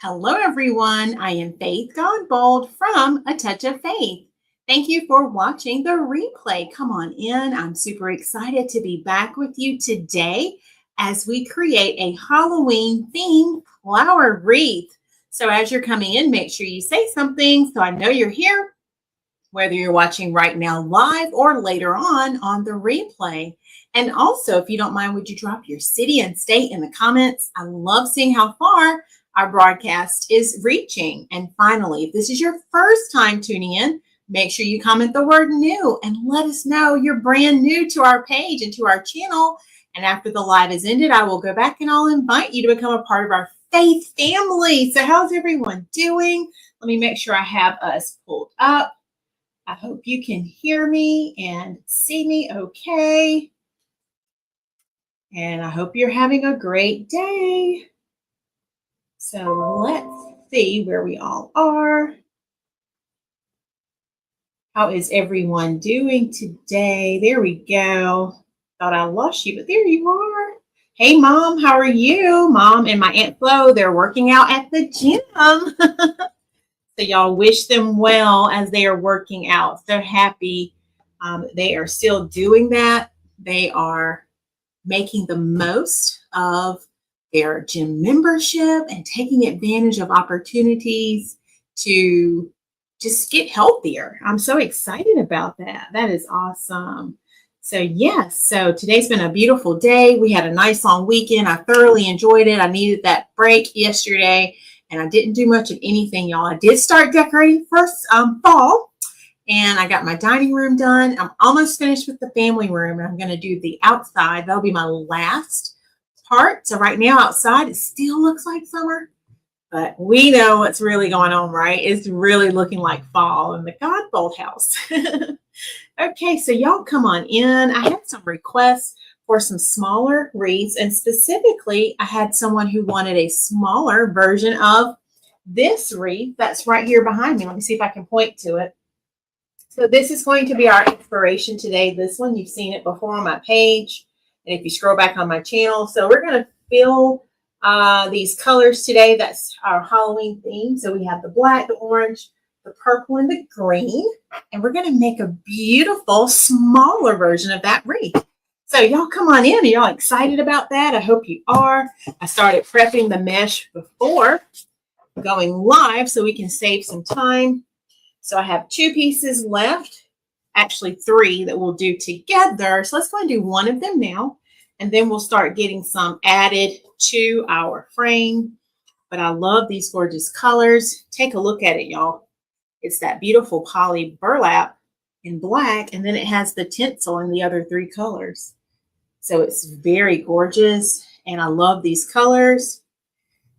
Hello, everyone. I am Faith Godbold from A Touch of Faith. Thank you for watching the replay. Come on in. I'm super excited to be back with you today as we create a Halloween themed flower wreath. So as you're coming in, make sure you say something so I know you're here, whether you're watching right now live or later on the replay. And also, if you don't mind, would you drop your city and state in the comments? I love seeing how far our broadcast is reaching. And finally, if this is your first time tuning in, make sure you comment the word new and let us know you're brand new to our page and to our channel. And after the live is ended, I will go back and I'll invite you to become a part of our faith family. So how's everyone doing? Let me make sure I have us pulled up. I hope you can hear me and see me okay. And I hope you're having a great day. So let's see where we all are. How is everyone doing today? There we go. Thought I lost you, but there you are. Hey, Mom, how are you? Mom and my Aunt Flo, they're working out at the gym. So y'all wish them well as they are working out. They're happy. They are still doing that. They are making the most of their gym membership and taking advantage of opportunities to just get healthier. I'm so excited about that. That is awesome. So yes, so today's been a beautiful day. We had a nice long weekend. I thoroughly enjoyed it. I needed that break yesterday. And I didn't do much of anything, y'all. I did start decorating for fall, and I got my dining room done. I'm almost finished with the family room, and I'm going to do the outside. That'll be my last part. So right now outside, it still looks like summer, but we know what's really going on, right? It's really looking like fall in the Godbold house. Okay, so y'all come on in. I had some requests for some smaller wreaths, and specifically I had someone who wanted a smaller version of this wreath that's right here behind me. Let me see if I can point to it. So this is going to be our inspiration today. This one, you've seen it before on my page, and if you scroll back on my channel. So we're going to fill these colors today. That's our Halloween theme. So we have the black, the orange, the purple, and the green, and we're going to make a beautiful smaller version of that wreath. So y'all come on in. Are y'all excited about that? I hope you are. I started prepping the mesh before going live so we can save some time. So I have 2 pieces left, actually 3 that we'll do together. So let's go and do one of them now, and then we'll start getting some added to our frame. But I love these gorgeous colors. Take a look at it, y'all. It's that beautiful poly burlap in black, and then it has the tinsel in the other 3 colors. So it's very gorgeous, and I love these colors.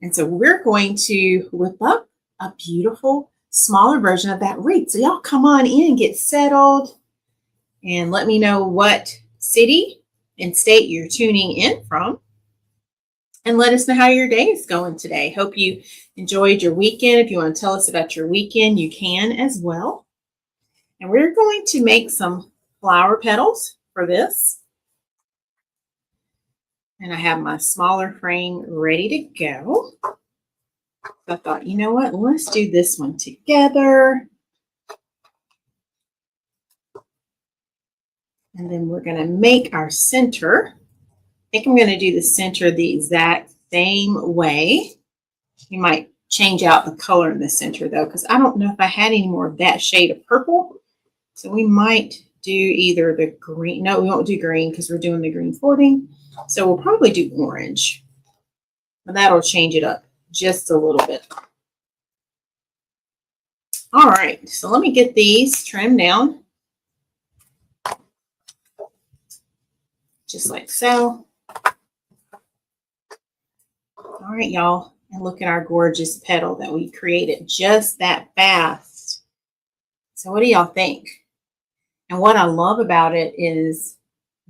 And so we're going to whip up a beautiful, smaller version of that wreath. So y'all come on in, get settled, and let me know what city and state you're tuning in from. And let us know how your day is going today. Hope you enjoyed your weekend. If you want to tell us about your weekend, you can as well. And we're going to make some flower petals for this. And I have my smaller frame ready to go. So I thought, you know what? Let's do this one together. And then we're going to make our center. I think I'm going to do the center the exact same way. You might change out the color in the center, though, because I don't know if I had any more of that shade of purple. So we might do either the green. No, we won't do green because we're doing the green 40. So we'll probably do orange. But that'll change it up just a little bit. All right, so let me get these trimmed down. Just like so. All right, y'all. And look at our gorgeous petal that we created just that fast. So what do y'all think? And what I love about it is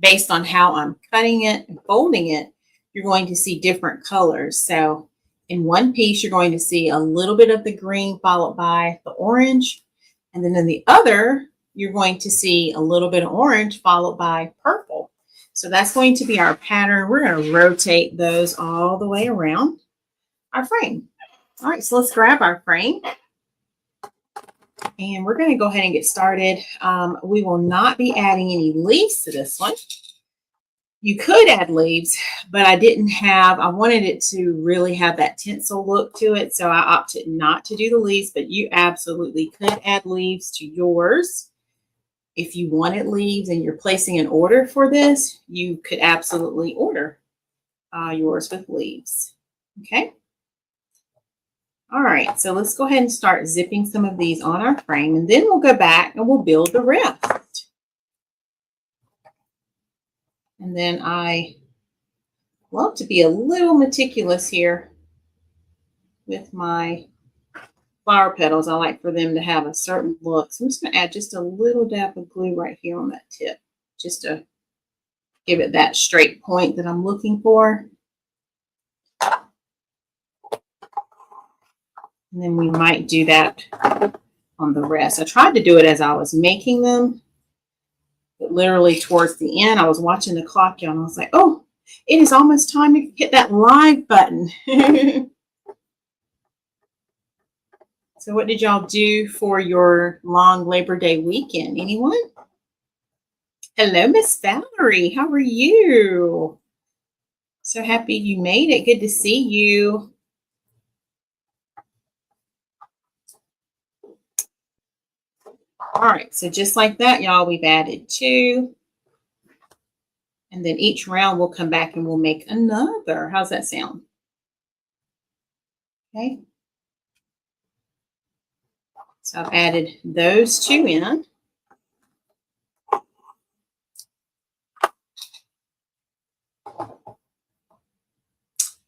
based on how I'm cutting it and folding it, you're going to see different colors. So in one piece, you're going to see a little bit of the green followed by the orange. And then in the other, you're going to see a little bit of orange followed by purple. So that's going to be our pattern. We're going to rotate those all the way around our frame. All right, so let's grab our frame. And we're going to go ahead and get started. We will not be adding any leaves to this one. You could add leaves, but I wanted it to really have that tinsel look to it. So I opted not to do the leaves, but you absolutely could add leaves to yours. If you wanted leaves and you're placing an order for this, you could absolutely order yours with leaves. Okay. All right, so let's go ahead and start zipping some of these on our frame, and then we'll go back and we'll build the rest. And then I love to be a little meticulous here with my flower petals. I like for them to have a certain look. So I'm just going to add just a little dab of glue right here on that tip, just to give it that straight point that I'm looking for. And then we might do that on the rest. I tried to do it as I was making them, but literally towards the end, I was watching the clock, y'all, and I was like, oh, it is almost time to hit that live button. So what did y'all do for your long Labor Day weekend? Anyone? Hello, Miss Valerie. How are you? So happy you made it. Good to see you. All right, so just like that, y'all, we've added 2. And then each round we'll come back and we'll make another. How's that sound? Okay. So I've added those 2 in.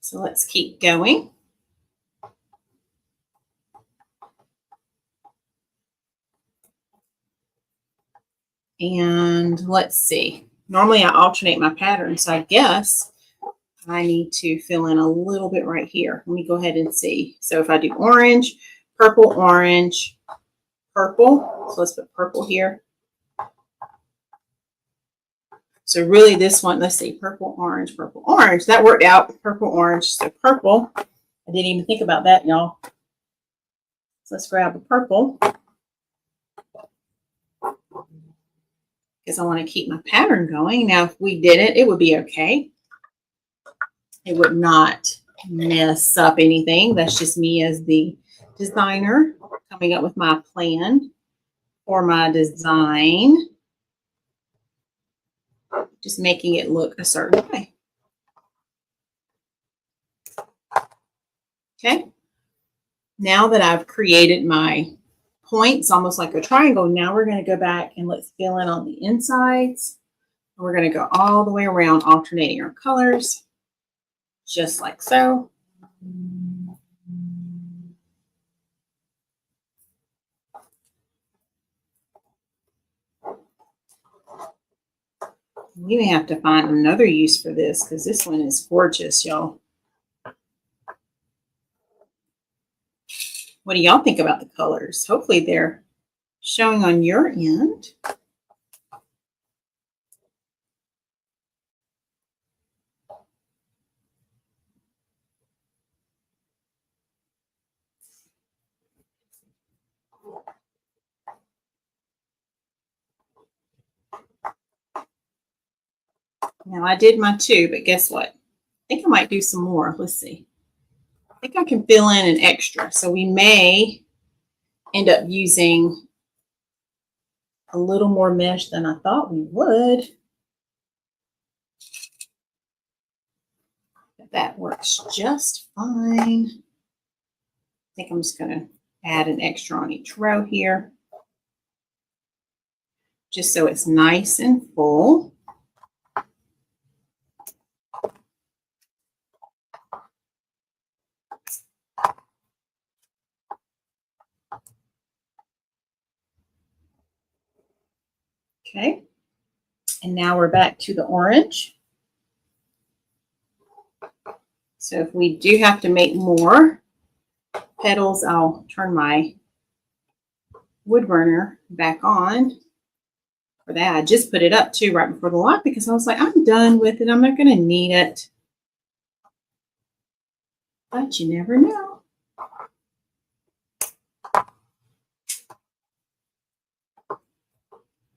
So let's keep going. And let's see. Normally I alternate my patterns, so I guess I need to fill in a little bit right here. Let me go ahead and see. So if I do orange, purple, orange, purple. So let's put purple here. So really this one, let's see, purple, orange, purple, orange. That worked out, purple, orange. So purple. I didn't even think about that, y'all. So let's grab a purple, because I want to keep my pattern going. Now, if we did it, it would be okay. It would not mess up anything. That's just me as the designer coming up with my plan for my design. Just making it look a certain way. Okay. Now that I've created my points, almost like a triangle, now we're going to go back and let's fill in on the insides. We're going to go all the way around, alternating our colors, just like so. We may have to find another use for this because this one is gorgeous, y'all. What do y'all think about the colors? Hopefully they're showing on your end. Now I did my 2, but guess what? I think I might do some more. Let's see. I think I can fill in an extra. So we may end up using a little more mesh than I thought we would. But that works just fine. I think I'm just going to add an extra on each row here, just so it's nice and full. Okay, and now we're back to the orange. So if we do have to make more petals, I'll turn my wood burner back on for that. I just put it up too right before the live because I was like, I'm done with it. I'm not going to need it. But you never know.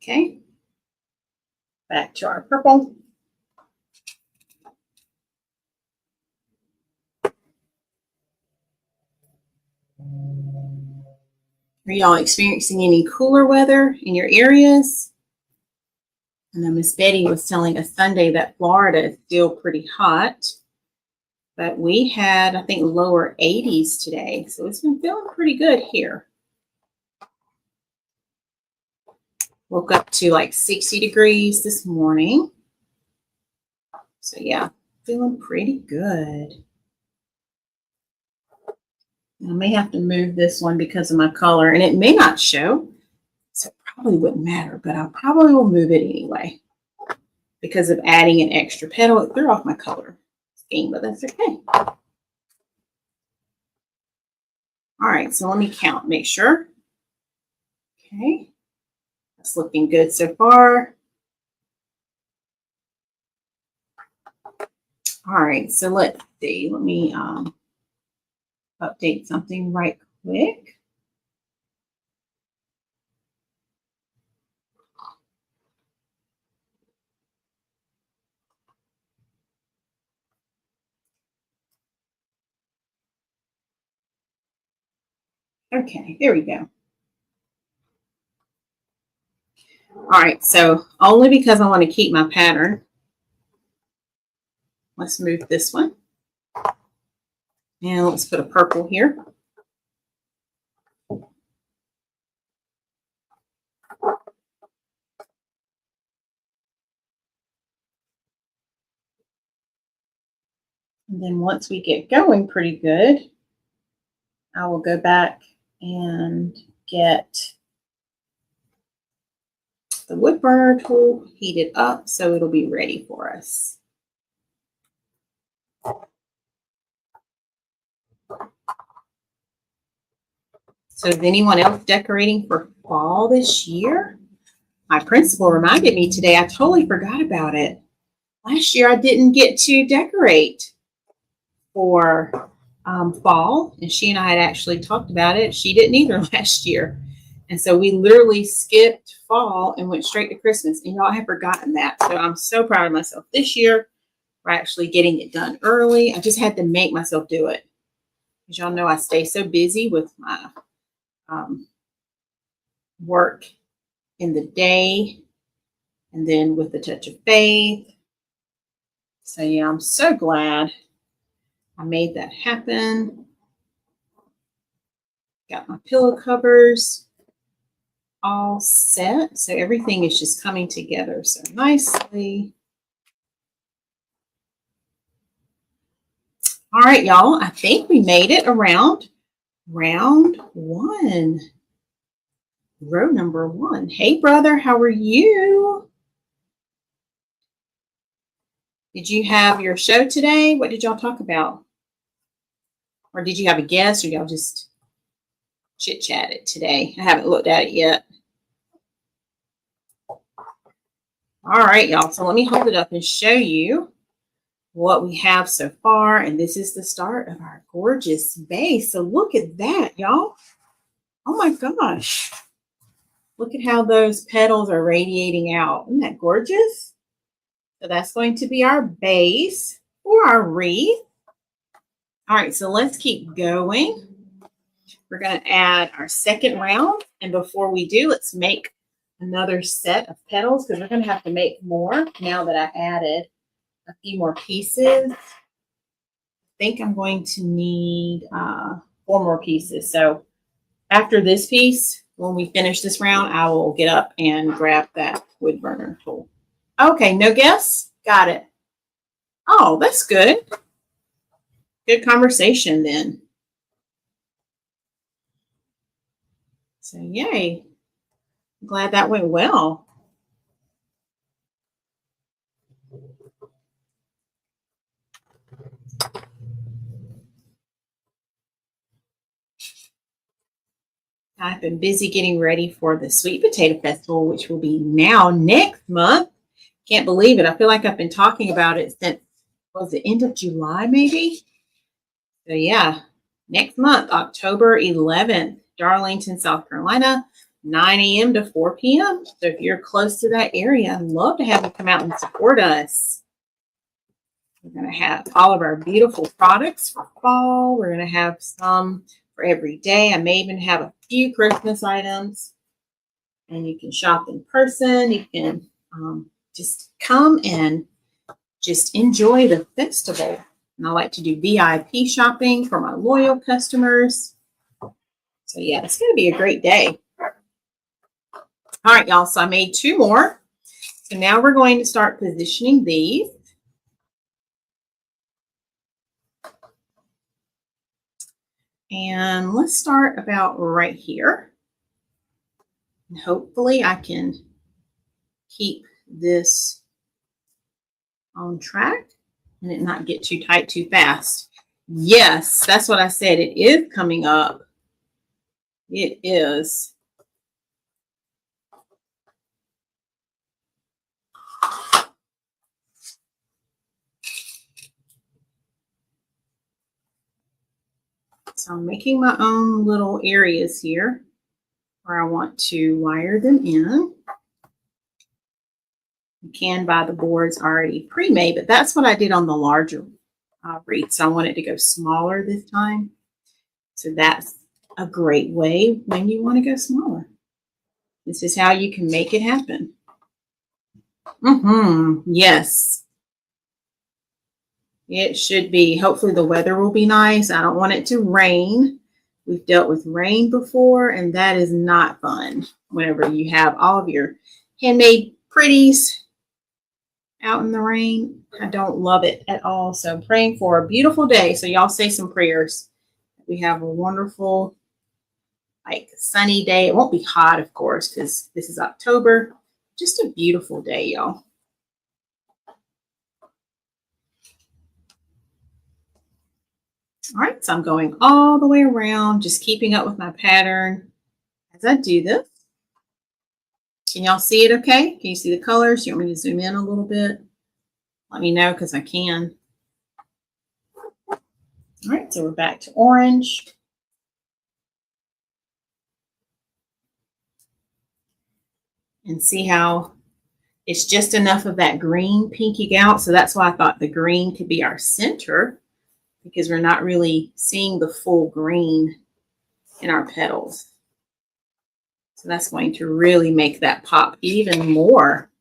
Okay. Back to our purple. Are y'all experiencing any cooler weather in your areas? I know Miss Betty was telling us Sunday that Florida is still pretty hot, but we had, I think, lower 80s today. So it's been feeling pretty good here. Woke up to like 60 degrees this morning. So yeah, feeling pretty good. I may have to move this one because of my color, and it may not show, so it probably wouldn't matter, but I probably will move it anyway because of adding an extra petal. It threw off my color scheme, but that's okay. All right, so let me count, make sure. Okay, that's looking good so far. All right, so let's see. Let me update something right quick. Okay, there we go. All right, so only because I want to keep my pattern, let's move this one. And let's put a purple here. And then once we get going pretty good, I will go back and get the wood burner tool heated up so it'll be ready for us. So is anyone else decorating for fall this year? My principal reminded me today, I totally forgot about it. Last year I didn't get to decorate for fall, and she and I had actually talked about it. She didn't either last year. And so we literally skipped fall and went straight to Christmas. And y'all have forgotten that. So I'm so proud of myself this year for actually getting it done early. I just had to make myself do it. As y'all know, I stay so busy with my work in the day and then with the touch of faith. So yeah, I'm so glad I made that happen. Got my pillow covers all set. So everything is just coming together so nicely. All right, y'all, I think we made it around round one. Row number one. Hey, brother, how are you? Did you have your show today? What did y'all talk about? Or did you have a guest, or y'all just chit-chatted today? I haven't looked at it yet. All right, y'all. So let me hold it up and show you what we have so far. And this is the start of our gorgeous base. So look at that, y'all. Oh my gosh. Look at how those petals are radiating out. Isn't that gorgeous? So that's going to be our base for our wreath. All right, so let's keep going. We're going to add our second round. And before we do, let's make another set of petals because we're going to have to make more now that I added a few more pieces. I think I'm going to need 4 more pieces. So after this piece, when we finish this round, I will get up and grab that wood burner tool. Okay, no guess? Got it. Oh, that's good. Good conversation then. So yay. I'm glad that went well. I've been busy getting ready for the Sweet Potato Festival, which will be now next month. Can't believe it. I feel like I've been talking about it since, was the end of July, maybe? So yeah, next month, October 11th, Darlington, South Carolina. 9 a.m. to 4 p.m. So if you're close to that area, I'd love to have you come out and support us. We're going to have all of our beautiful products for fall. We're going to have some for every day. I may even have a few Christmas items. And you can shop in person. You can just come and just enjoy the festival. And I like to do VIP shopping for my loyal customers. So yeah, it's going to be a great day. All right, y'all. So I made 2 more. So now we're going to start positioning these. And let's start about right here. And hopefully I can keep this on track and it not get too tight too fast. Yes, that's what I said. It is coming up. It is. So I'm making my own little areas here where I want to wire them in. You can buy the boards already pre-made, but that's what I did on the larger wreaths. I wanted to go smaller this time. So that's a great way when you want to go smaller. This is how you can make it happen. Yes. It should be. Hopefully the weather will be nice. I don't want it to rain. We've dealt with rain before, and that is not fun whenever you have all of your handmade pretties out in the rain. I don't love it at all. So I'm praying for a beautiful day. So y'all say some prayers. We have a wonderful, like, sunny day. It won't be hot, of course, because this is October. Just a beautiful day, y'all. All right, so I'm going all the way around, just keeping up with my pattern as I do this. Can y'all see it okay? Can you see the colors? You want me to zoom in a little bit? Let me know because I can. All right, so we're back to orange. And see how it's just enough of that green pinking out. So that's why I thought the green could be our center, because we're not really seeing the full green in our petals. So that's going to really make that pop even more.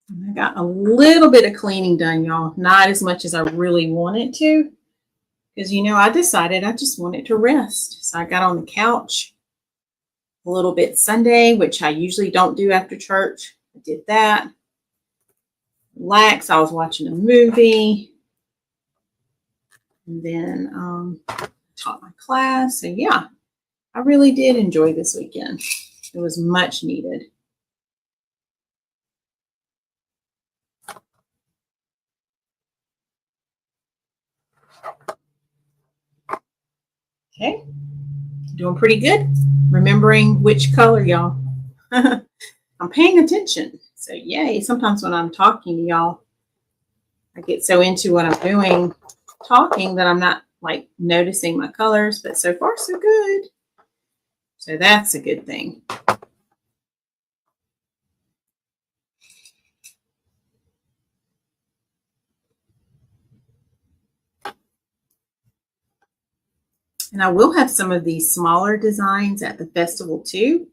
I got a little bit of cleaning done, y'all. Not as much as I really wanted to, because, you know, I decided I just wanted to rest. So I got on the couch a little bit Sunday, which I usually don't do after church. I did that. Relax. I was watching a movie. And then taught my class. So yeah, I really did enjoy this weekend. It was much needed. Okay, doing pretty good. Remembering which color, y'all. I'm paying attention. So yay. Sometimes when I'm talking to y'all, I get so into what I'm doing, talking, that I'm not like noticing my colors, but so far so good. So that's a good thing. And I will have some of these smaller designs at the festival too.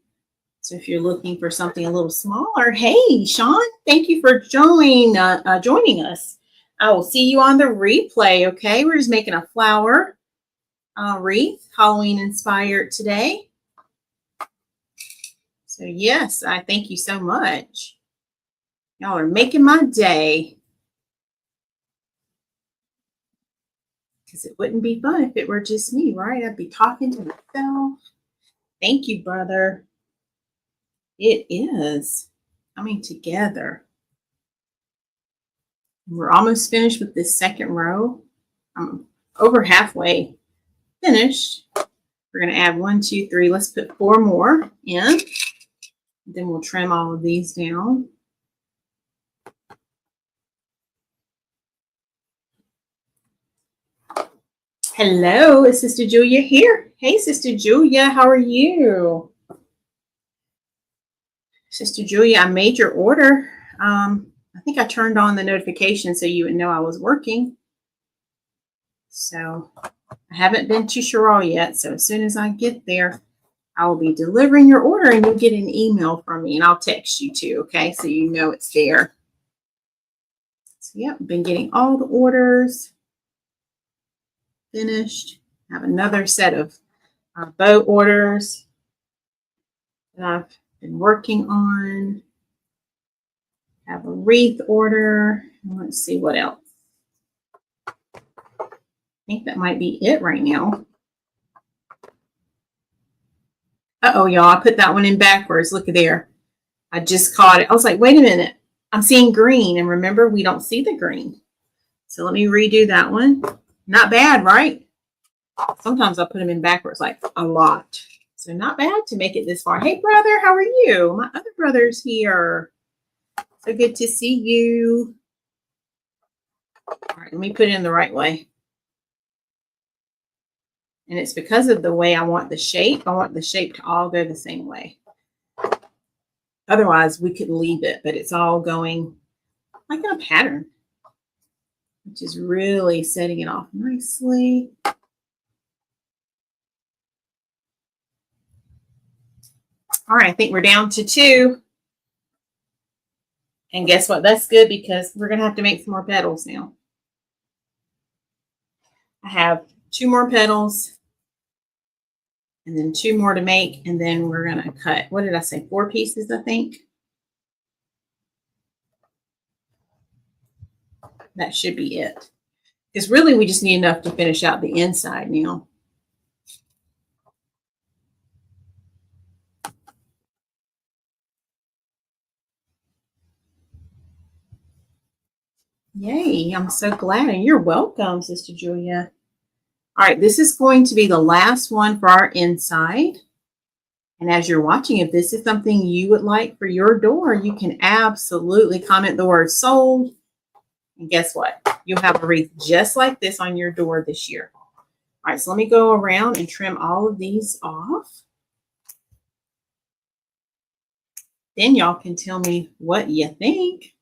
So if you're looking for something a little smaller, hey, Sean, thank you for joining us. I will see you on the replay, okay? We're just making a flower wreath, Halloween inspired today. So yes, I thank you so much. Y'all are making my day. Because it wouldn't be fun if it were just me, right? I'd be talking to myself. Thank you, brother. It is coming together. We're almost finished with this second row. I'm over halfway finished. We're going to add 1, 2, 3. Let's put 4 more in. Then we'll trim all of these down. Hello, is Sister Julia here? Hey, Sister Julia, how are you? Sister Julia, I made your order. I think I turned on the notification so you would know I was working. So I haven't been to Sherall yet. So as soon as I get there, I will be delivering your order and you'll get an email from me and I'll text you too. Okay. So you know it's there. So yeah, been getting all the orders finished. I have another set of bow orders that I've been working on. I have a wreath order. Let's see what else. I think that might be it right now. Uh-oh, y'all, I put that one in backwards. Look at there. I just caught it. I was like, wait a minute. I'm seeing green. And remember, we don't see the green. So let me redo that one. Not bad, right? Sometimes I put them in backwards, like a lot. So not bad to make it this far. Hey, brother, how are you? My other brother's here. So good to see you. All right, let me put it in the right way. And it's because of the way I want the shape. I want the shape to all go the same way. Otherwise, we could leave it, but it's all going like a pattern, which is really setting it off nicely. All right, I think we're down to 2. And guess what? That's good because we're going to have to make some more petals now. I have 2 more petals and then 2 more to make. And then we're going to cut, what did I say? 4 pieces, I think. That should be it. Because really we just need enough to finish out the inside now. Yay, I'm so glad. And you're welcome, Sister Julia. All right, this is going to be the last one for our inside. And as you're watching, if this is something you would like for your door, you can absolutely comment the word sold. And guess what? You'll have a wreath just like this on your door this year. All right, so let me go around and trim all of these off. Then y'all can tell me what you think.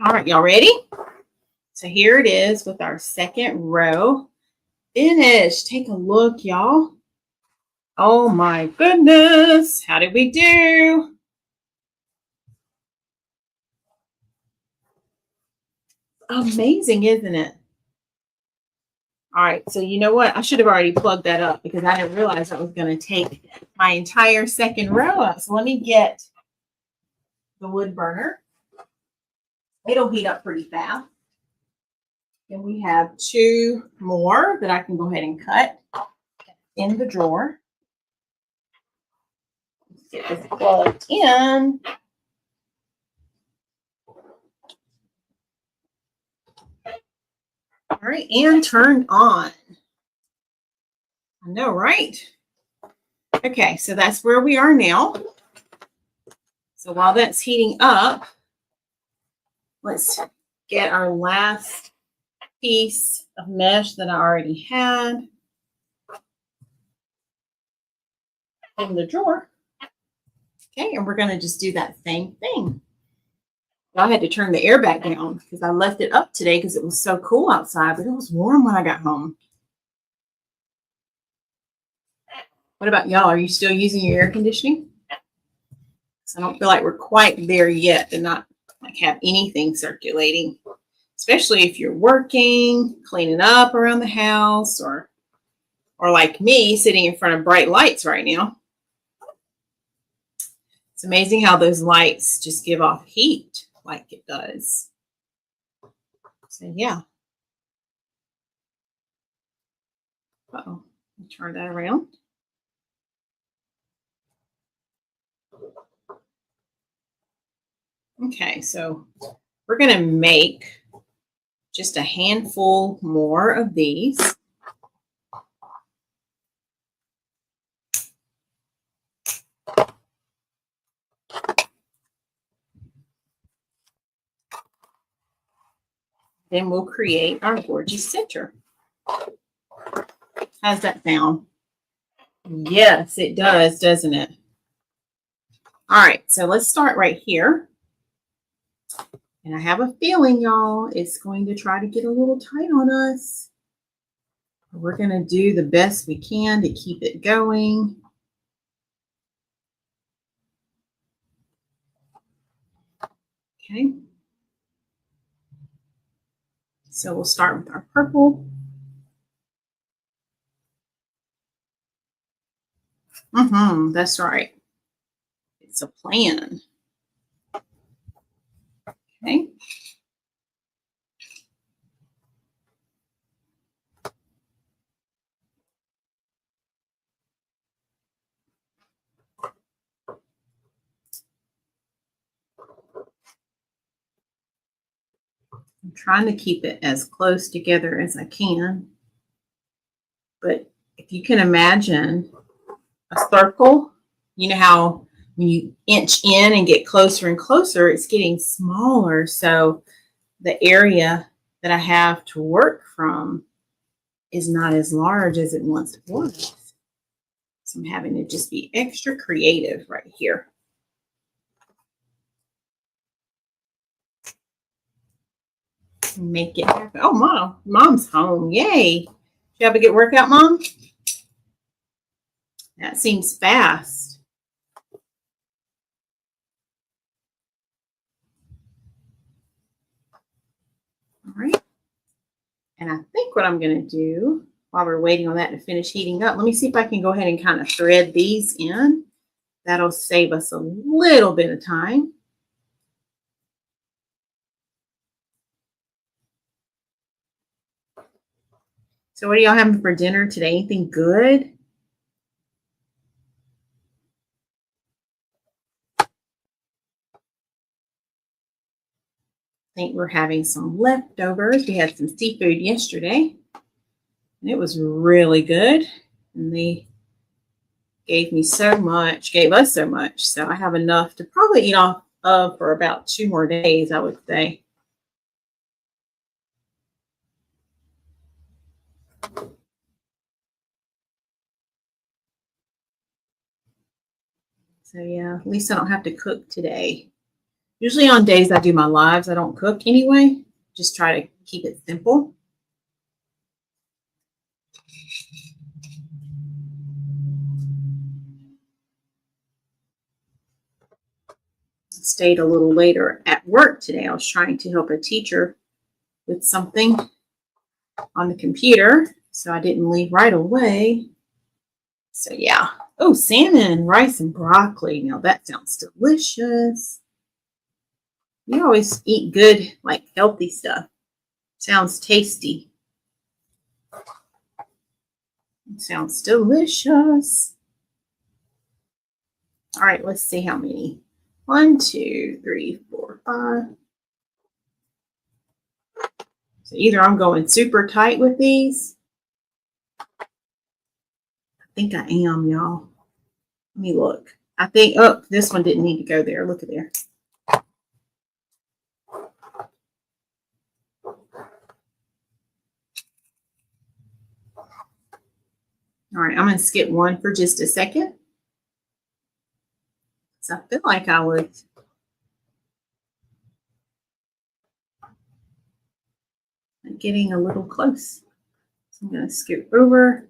All right, y'all ready? So here it is with our second row finished. Take a look, y'all. Oh my goodness. How did we do? Amazing, isn't it? All right, so you know what? I should have already plugged that up because I didn't realize that was going to take my entire second row up. So let me get the wood burner. It'll heat up pretty fast. And we have 2 more that I can go ahead and cut in the drawer. Let's get this plugged in. All right, and turned on. I know, right? Okay, so that's where we are now. So while that's heating up, let's get our last piece of mesh that I already had in the drawer. Okay, and we're going to just do that same thing. I had to turn the air back down because I left it up today because it was so cool outside, but it was warm when I got home. What about y'all? Are you still using your air conditioning? So I don't feel like we're quite there yet to not like have anything circulating, especially if you're working, cleaning up around the house, or like me sitting in front of bright lights right now. It's amazing how those lights just give off heat like it does. So yeah. Uh-oh, turn that around. Okay, so we're going to make just a handful more of these. Then we'll create our gorgeous center. How's that sound? Yes, it does, doesn't it? All right, so let's start right here. And I have a feeling, y'all, it's going to try to get a little tight on us. We're going to do the best we can to keep it going. Okay. So we'll start with our purple. That's right. It's a plan. Okay. I'm trying to keep it as close together as I can. But if you can imagine a circle, you know how when you inch in and get closer and closer, it's getting smaller. So the area that I have to work from is not as large as it once was. So I'm having to just be extra creative right here. Make it happen. Oh, mom's home. Yay. Did you have a good workout, Mom? That seems fast. All right. And I think what I'm going to do while we're waiting on that to finish heating up, let me see if I can go ahead and kind of thread these in. That'll save us a little bit of time. So what are y'all having for dinner today? Anything good? I think we're having some leftovers. We had some seafood yesterday, and it was really good. And they gave us so much. So I have enough to probably eat off of for about 2 more days, I would say. So yeah, at least I don't have to cook today. Usually on days I do my lives, I don't cook anyway. Just try to keep it simple. Stayed a little later at work today. I was trying to help a teacher with something on the computer, so I didn't leave right away. So yeah. Oh, salmon, rice, and broccoli. Now that sounds delicious. You always eat good, like healthy stuff. Sounds tasty. It sounds delicious. All right, let's see how many. 1, 2, 3, 4, 5. So either I'm going super tight with these. I think I am, y'all. Let me look. I think, oh, this one didn't need to go there. Look at there. All right, I'm going to skip one for just a second. So I feel like I was getting a little close. So I'm going to scoot over.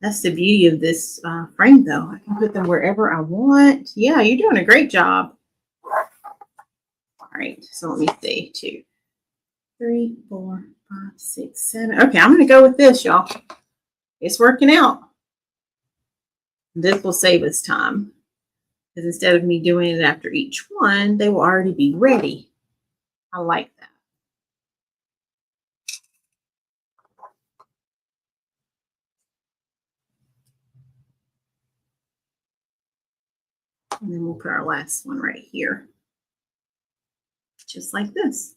That's the beauty of this frame, though. I can put them wherever I want. Yeah, you're doing a great job. All right, so let me see. 2, 3, 4, 5, 6, 7. Okay, I'm going to go with this, y'all. It's working out. This will save us time. Because instead of me doing it after each one, they will already be ready. I like that. And then we'll put our last one right here. just like this.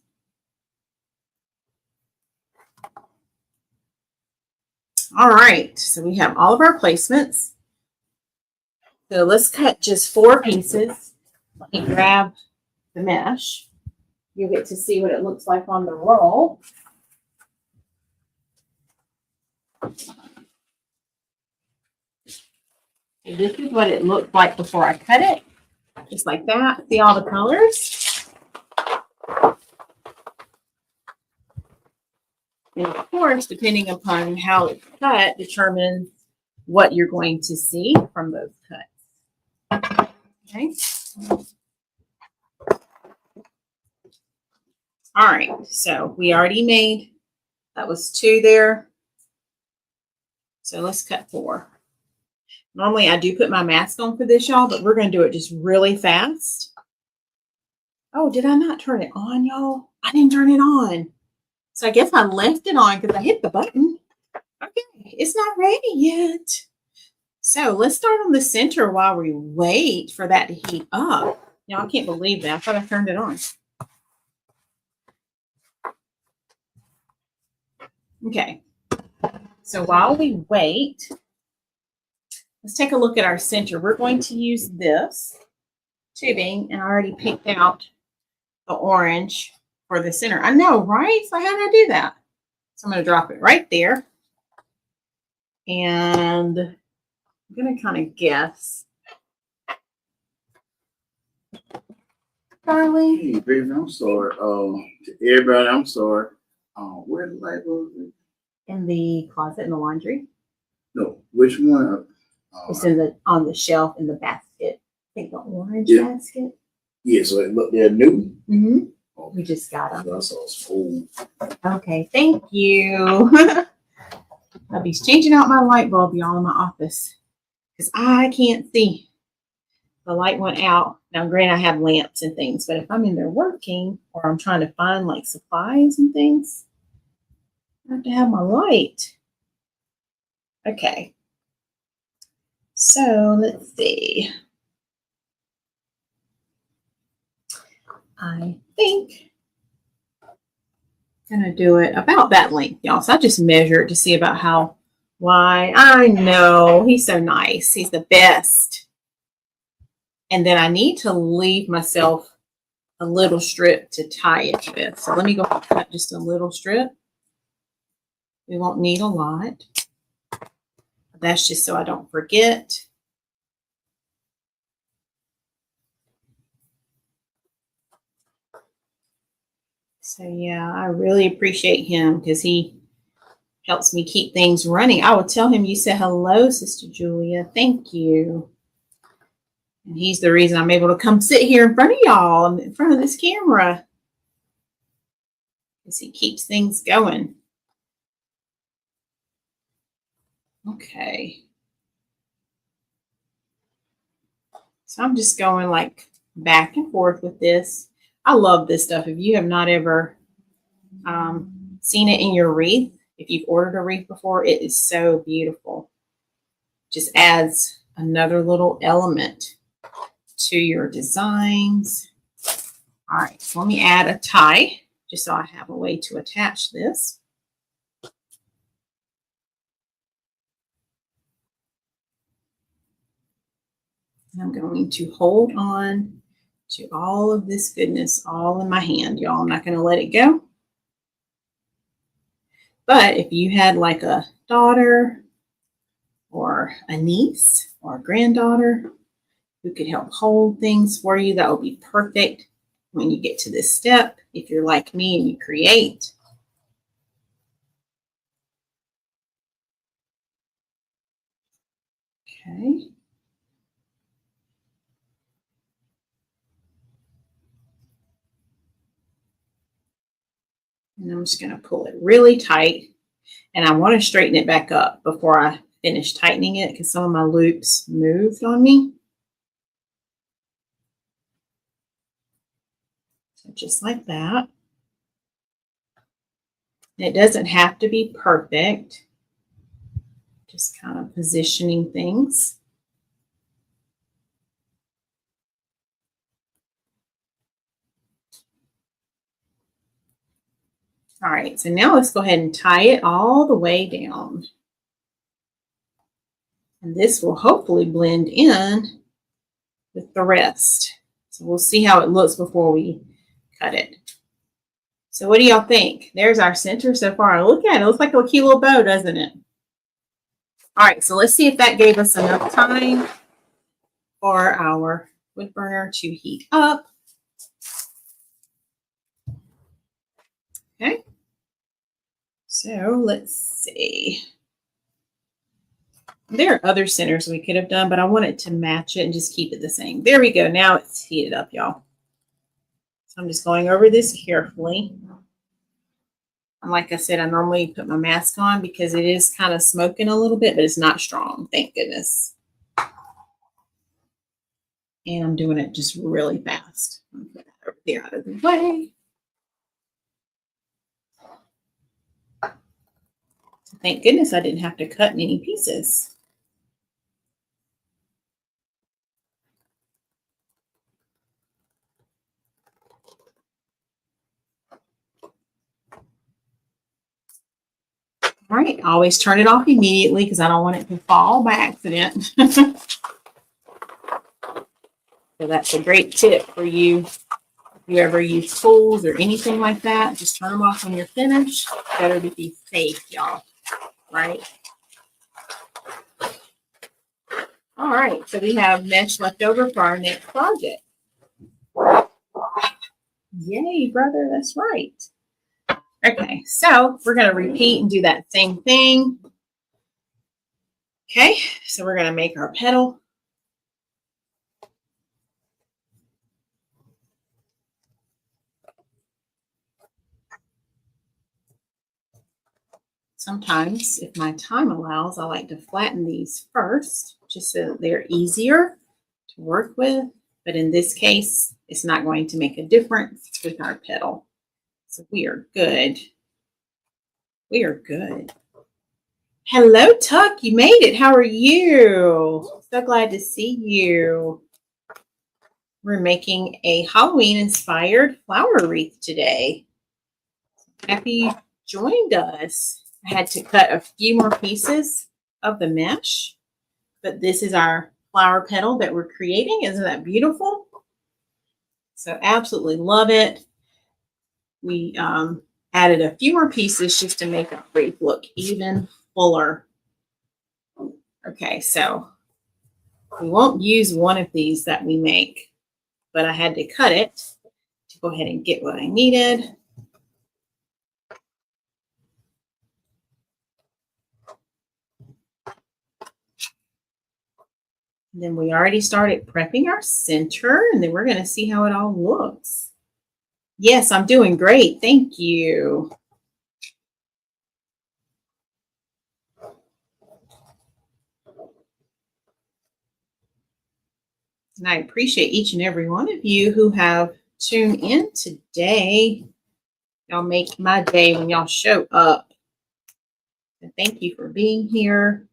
All right, so we have all of our placements. So let's cut just 4 pieces. Let me grab the mesh. You'll get to see what it looks like on the roll. So this is what it looked like before I cut it. Just like that. See all the colors? And of course, depending upon how it's cut, determines what you're going to see from those cuts. Okay. All right, so we already made, that was 2 there. So let's cut 4. Normally I do put my mask on for this, y'all, but we're going to do it just really fast. Oh, did I not turn it on, y'all? I didn't turn it on. So I guess I left it on because I hit the button. Okay, it's not ready yet. So let's start on the center while we wait for that to heat up. Y'all, I can't believe that. I thought I turned it on. Okay, so while we wait, let's take a look at our center. We're going to use this tubing, and I already picked out the orange for the center. I know, right? So how did I do that? So I'm going to drop it right there. And I'm going to kind of guess. Charlie? Hey, baby, I'm sorry. To everybody, I'm sorry. Where the light bulb? In the closet in the laundry. No, which one? It's in on the shelf in the basket. I think the orange basket. Yeah, so look, they're new. Mm-hmm. Okay. We just got them. I saw it's old. Okay, thank you. I'll be changing out my light bulb, y'all, in my office because I can't see. The light went out. Now, granted, I have lamps and things, but if I'm in there working or I'm trying to find like supplies and things, I have to have my light. Okay. So let's see. I think I'm going to do it about that length, y'all. So I just measure it to see about how wide. I know. He's so nice. He's the best. And then I need to leave myself a little strip to tie it with. So let me go and cut just a little strip. We won't need a lot. That's just so I don't forget. So yeah, I really appreciate him because he helps me keep things running. I will tell him you said hello, Sister Julia. Thank you. And he's the reason I'm able to come sit here in front of y'all, in front of this camera. Because he keeps things going. Okay. So I'm just going like back and forth with this. I love this stuff. If you have not ever seen it in your wreath, if you've ordered a wreath before, it is so beautiful. Just adds another little element to your designs. All right, so let me add a tie just so I have a way to attach this. And I'm going to hold on to all of this goodness all in my hand, y'all. I'm not going to let it go. But if you had like a daughter or a niece or a granddaughter who could help hold things for you, that would be perfect when you get to this step. If you're like me and you create. Okay. And I'm just going to pull it really tight. And I want to straighten it back up before I finish tightening it because some of my loops moved on me. So just like that. And it doesn't have to be perfect. Just kind of positioning things. All right, so now let's go ahead and tie it all the way down. And this will hopefully blend in with the rest. So we'll see how it looks before we cut it. So what do y'all think? There's our center so far. Look at it. It looks like a cute little bow, doesn't it? All right, so let's see if that gave us enough time for our wood burner to heat up. Okay. So let's see. There are other centers we could have done, but I wanted to match it and just keep it the same. There we go. Now it's heated up, y'all. So I'm just going over this carefully. And like I said, I normally put my mask on because it is kind of smoking a little bit, but it's not strong. Thank goodness. And I'm doing it just really fast. I'm going to put that over there out of the way. So thank goodness I didn't have to cut any pieces. All right, always turn it off immediately because I don't want it to fall by accident. So that's a great tip for you. If you ever use tools or anything like that, just turn them off when you're finished. Better to be safe, y'all. Right? All right, so we have mesh left over for our next project. Yay, brother, that's right. Okay, so we're going to repeat and do that same thing. Okay, so we're going to make our petal. Sometimes, if my time allows, I like to flatten these first, just so they're easier to work with. But in this case, it's not going to make a difference with our petal. So we are good. We are good. Hello, Tuck. You made it. How are you? So glad to see you. We're making a Halloween-inspired flower wreath today. Happy you joined us. I had to cut a few more pieces of the mesh, but this is our flower petal that we're creating. Isn't that beautiful? So absolutely love it. We added a few more pieces just to make our wreath look even fuller. Okay, so we won't use one of these that we make, but I had to cut it to go ahead and get what I needed. And then we already started prepping our center, and then we're going to see how it all looks. Yes, I'm doing great. Thank you. And I appreciate each and every one of you who have tuned in today. Y'all make my day when y'all show up. And thank you for being here.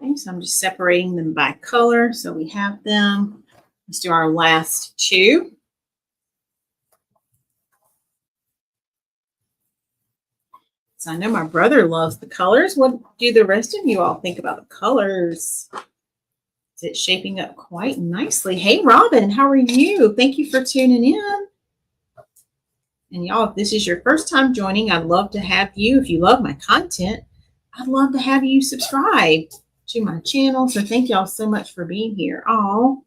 Okay, so I'm just separating them by color so we have them. Let's do our last two. So I know my brother loves the colors. What do the rest of you all think about the colors? Is it shaping up quite nicely? Hey, Robin, how are you? Thank you for tuning in. And y'all, if this is your first time joining, I'd love to have you. If you love my content, I'd love to have you subscribe to my channel. So thank y'all so much for being here. Oh,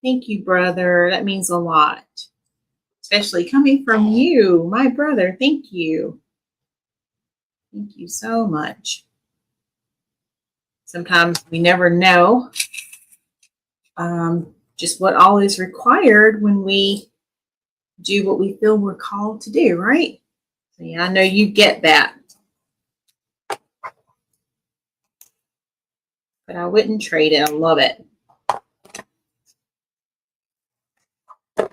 thank you, brother. That means a lot, especially coming from you, my brother. Thank you. Thank you so much. Sometimes we never know just what all is required when we do what we feel we're called to do, right? So yeah, I know you get that. But I wouldn't trade it. I love it. And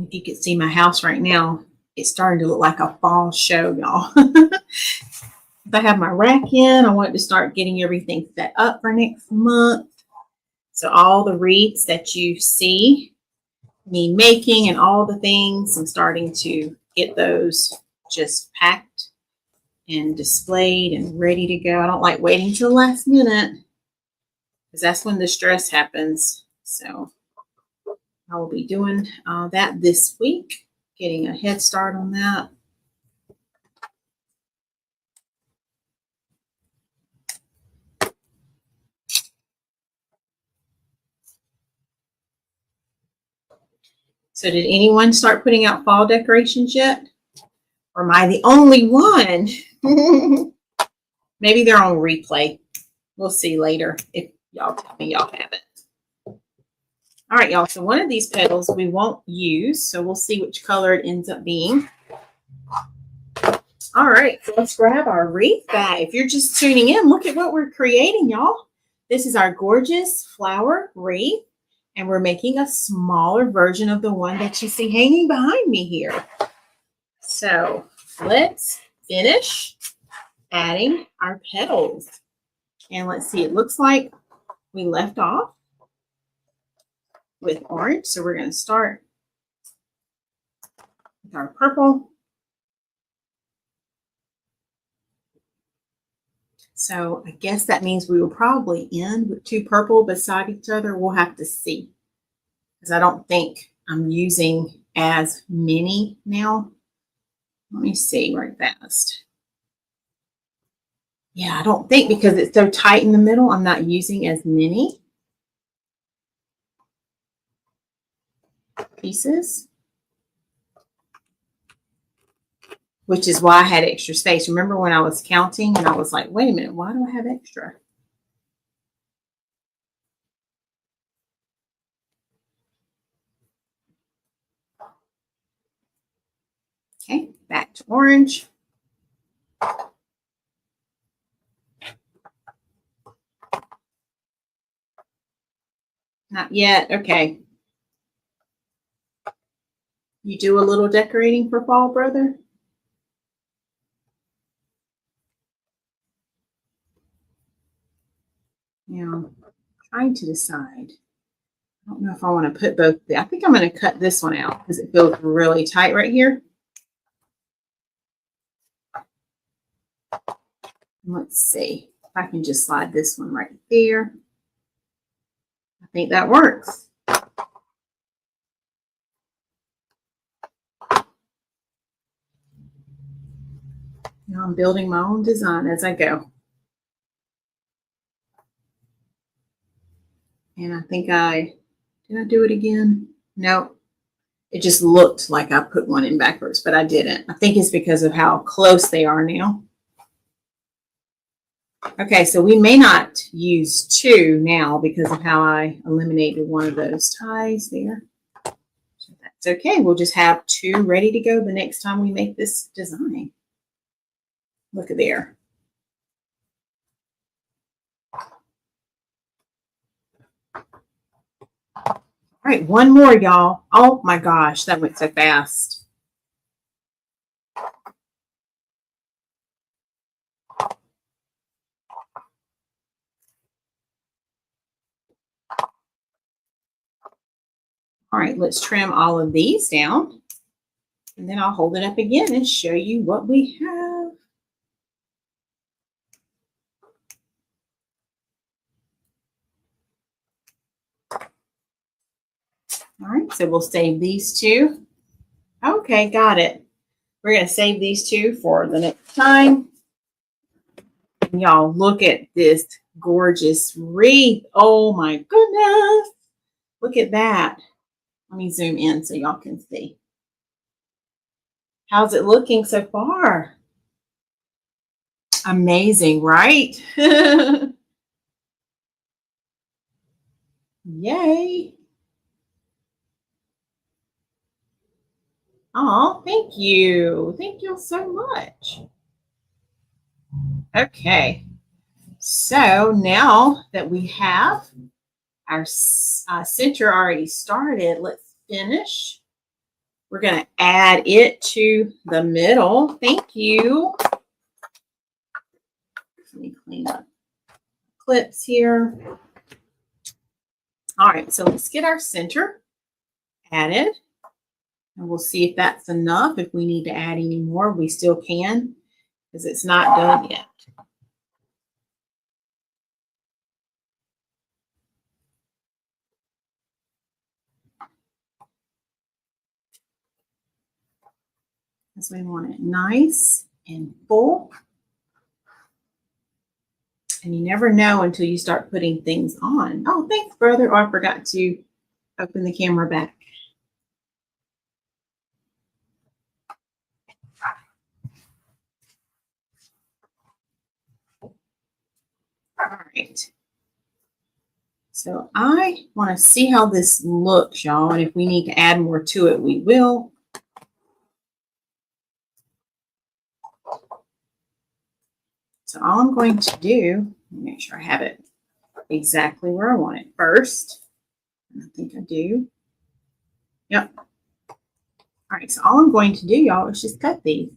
if you could see my house right now, it's starting to look like a fall show, y'all. If I have my rack in, I want to start getting everything set up for next month. So all the wreaths that you see me making and all the things, I'm starting to get those just packed and displayed and ready to go. I don't like waiting till the last minute because that's when the stress happens. So I will be doing that this week, getting a head start on that. So did anyone start putting out fall decorations yet? Or am I the only one? Maybe they're on replay. We'll see later if y'all tell me y'all haven't. All right, y'all. So one of these petals we won't use. So we'll see which color it ends up being. All right. So let's grab our wreath bag. If you're just tuning in, look at what we're creating, y'all. This is our gorgeous flower wreath. And we're making a smaller version of the one that you see hanging behind me here. So let's finish adding our petals. And let's see, it looks like we left off with orange. So we're going to start with our purple. So I guess that means we will probably end with two purple beside each other. We'll have to see, because I don't think I'm using as many now. Let me see right fast. Yeah, I don't think, because it's so tight in the middle, I'm not using as many pieces, which is why I had extra space. Remember when I was counting and I was like, wait a minute, why do I have extra? Okay, back to orange. Not yet. Okay. You do a little decorating for fall, brother? Yeah, I'm trying to decide. I don't know if I want to put both. I think I'm going to cut this one out because it feels really tight right here. Let's see if I can just slide this one right there. I think that works. Now I'm building my own design as I go. And I think did I do it again? No, it just looked like I put one in backwards, but I didn't. I think it's because of how close they are now. Okay, so we may not use two now because of how I eliminated one of those ties there. So that's okay. We'll just have two ready to go the next time we make this design. Look at there. All right, one more, y'all. Oh my gosh, that went so fast. All right, let's trim all of these down. And then I'll hold it up again and show you what we have. All right, so we'll save these two. Okay, got it. We're going to save these two for the next time. Y'all, look at this gorgeous wreath. Oh my goodness. Look at that. Let me zoom in so y'all can see. How's it looking so far? Amazing, right? Yay. Oh, thank you. Thank you so much. Okay. So now that we have our center already started, let's finish. We're going to add it to the middle. Thank you. Let me clean up clips here. All right, so let's get our center added. And we'll see if that's enough. If we need to add any more, we still can, because it's not done yet. Because we want it nice and full. And you never know until you start putting things on. Oh, thanks, brother. Oh, I forgot to open the camera back. All right. So I want to see how this looks, y'all. And if we need to add more to it, we will. So all I'm going to do, make sure I have it exactly where I want it first. And I think I do. Yep. All right, so all I'm going to do, y'all, is just cut these.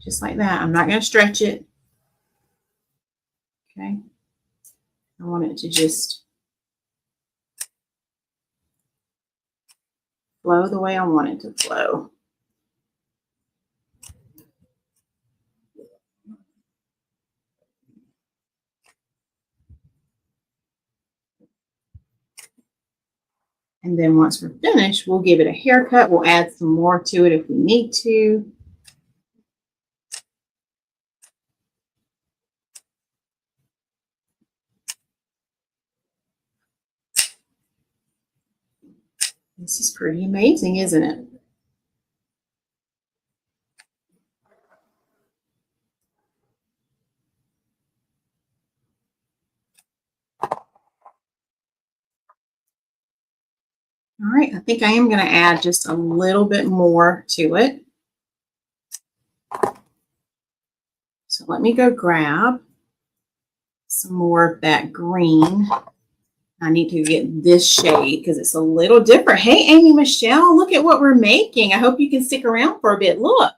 Just like that. I'm not going to stretch it. Okay. I want it to just flow the way I want it to flow. And then once we're finished, we'll give it a haircut. We'll add some more to it if we need to. This is pretty amazing, isn't it? All right, I think I am going to add just a little bit more to it. So let me go grab some more of that green. I need to get this shade because it's a little different. Hey, Amy Michelle, look at what we're making. I hope you can stick around for a bit. Look,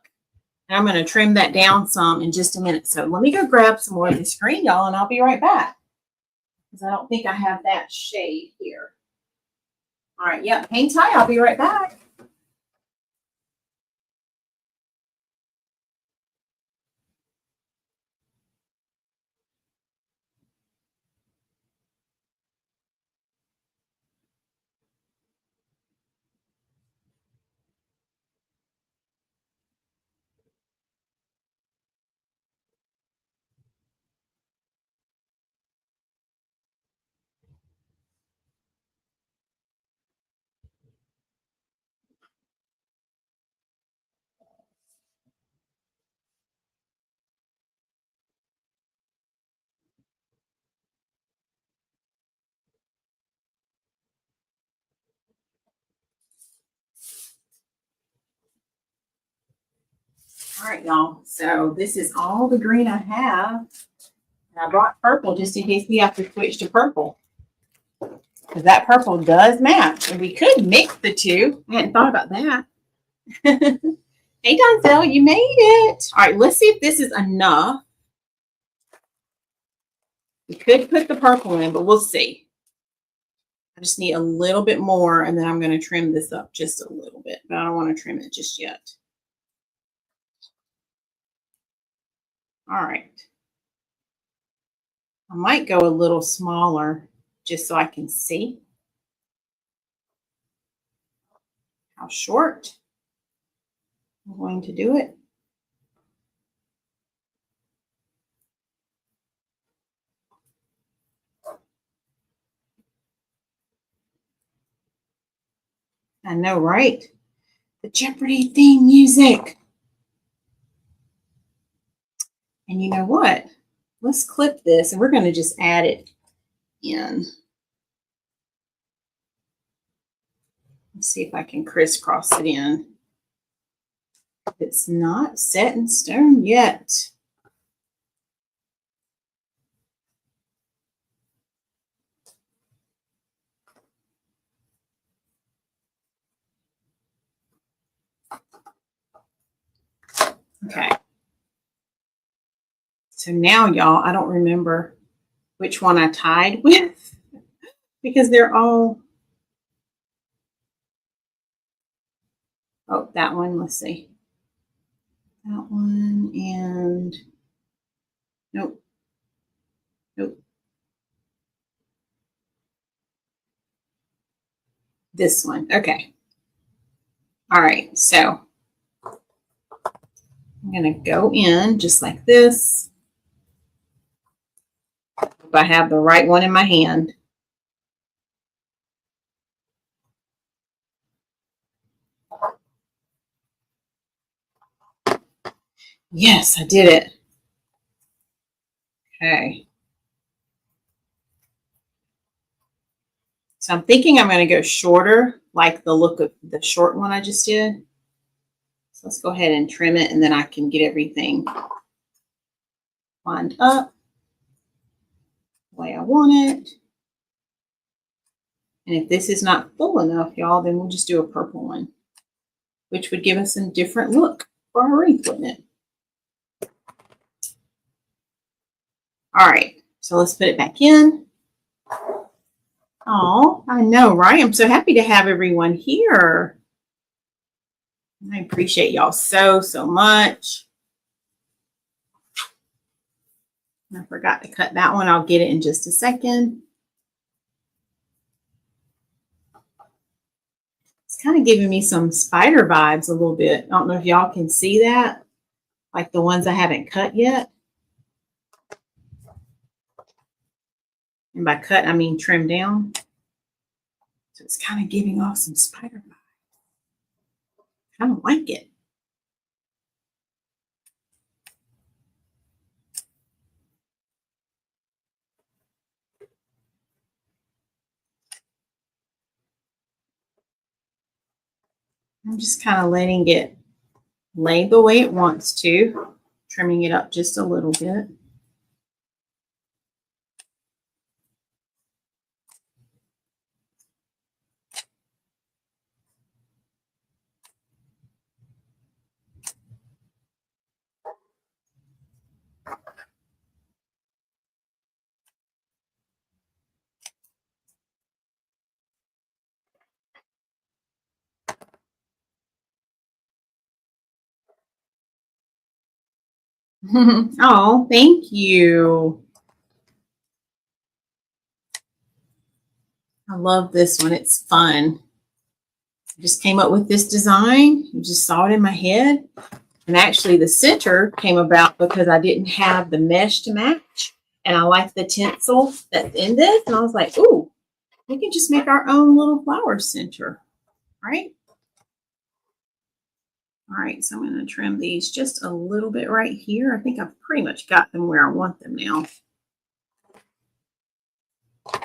and I'm going to trim that down some in just a minute. So let me go grab some more of this green, y'all, and I'll be right back. Because I don't think I have that shade here. All right, yep, hang tight. I'll be right back. All right, y'all. So this is all the green I have. And I brought purple just in case we have to switch to purple. Because that purple does match. And we could mix the two. I hadn't thought about that. Hey, Donzel, you made it. All right, let's see if this is enough. We could put the purple in, but we'll see. I just need a little bit more, and then I'm going to trim this up just a little bit. But I don't want to trim it just yet. All right. I might go a little smaller just so I can see how short I'm going to do it. I know, right? The Jeopardy theme music. And you know what? Let's clip this and we're going to just add it in. Let's see if I can crisscross it in. It's not set in stone yet. Okay. So now, y'all, I don't remember which one I tied with. because they're all, oh, that one, let's see. That one and, nope, nope. This one, okay. All right, so I'm gonna go in just like this. If I have the right one in my hand. Yes, I did it. Okay. So I'm thinking I'm going to go shorter, like the look of the short one I just did. So let's go ahead and trim it, and then I can get everything lined up the way I want it. And if this is not full enough, y'all, then we'll just do a purple one, which would give us a different look for our wreath, wouldn't it? All right, so let's put it back in. Oh, I know, right? I'm so happy to have everyone here. I appreciate y'all so, so much. I forgot to cut that one. I'll get it in just a second. It's kind of giving me some spider vibes a little bit. I don't know if y'all can see that, like the ones I haven't cut yet. And by cut, I mean trim down. So it's kind of giving off some spider vibes. I don't like it. I'm just kind of letting it lay the way it wants to, trimming it up just a little bit. Oh, thank you. I love this one. It's fun. I just came up with this design. I just saw it in my head. And actually the center came about because I didn't have the mesh to match. And I like the tinsel that's in this. And I was like, ooh, we can just make our own little flower center, right? All right, so I'm going to trim these just a little bit right here. I think I've pretty much got them where I want them now. I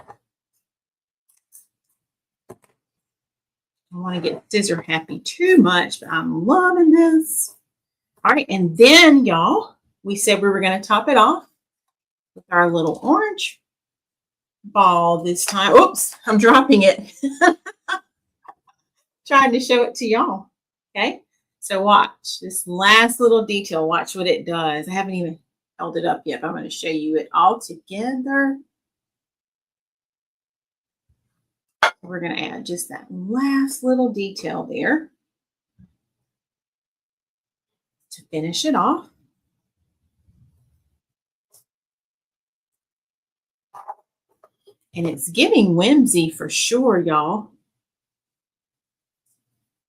don't want to get scissor happy too much, but I'm loving this. All right, and then, y'all, we said we were going to top it off with our little orange ball this time. Oops, I'm dropping it. Trying to show it to y'all. Okay, so watch this last little detail. Watch what it does. I haven't even held it up yet, but I'm going to show you it all together. We're going to add just that last little detail there to finish it off. And it's giving whimsy for sure, y'all.